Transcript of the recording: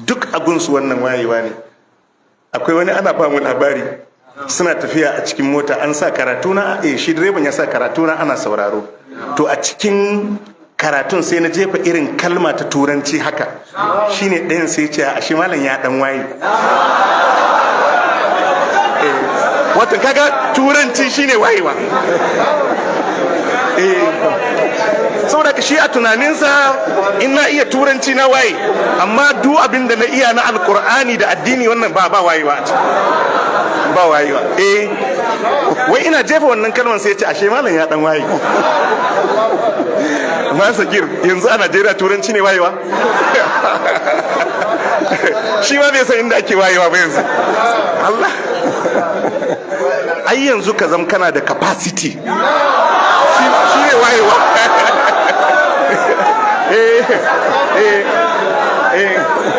duk agunsu wannan wayewa ne. Akwai wani ana ba mu labari, suna tafiya a cikin mota, an sa karatu na shi direban ya sa karatu na ana sauraro, to a cikin karatun sai na jefa irin kalma ta turanci haka, shine ɗayan sai ce ashe malam ya dan waye. Wato kaga turanci shine wayewa. Saboda ka shi a tunaninsa in na iya turanci na waye, amma duk abin da na iya na alkur'ani da addini wannan ba wayewa a ciki, ba wayewa. Wai ina jefa wannan kalmar sai ya ce ashe malam ya dan waye. Masa gir yanzu a Najeriya turanci ne wayewa? Shi ma bai san inda ake wayewa ba yanzu. Allah. Ai yanzu ka zama kana da capacity. Shi ne wayewa.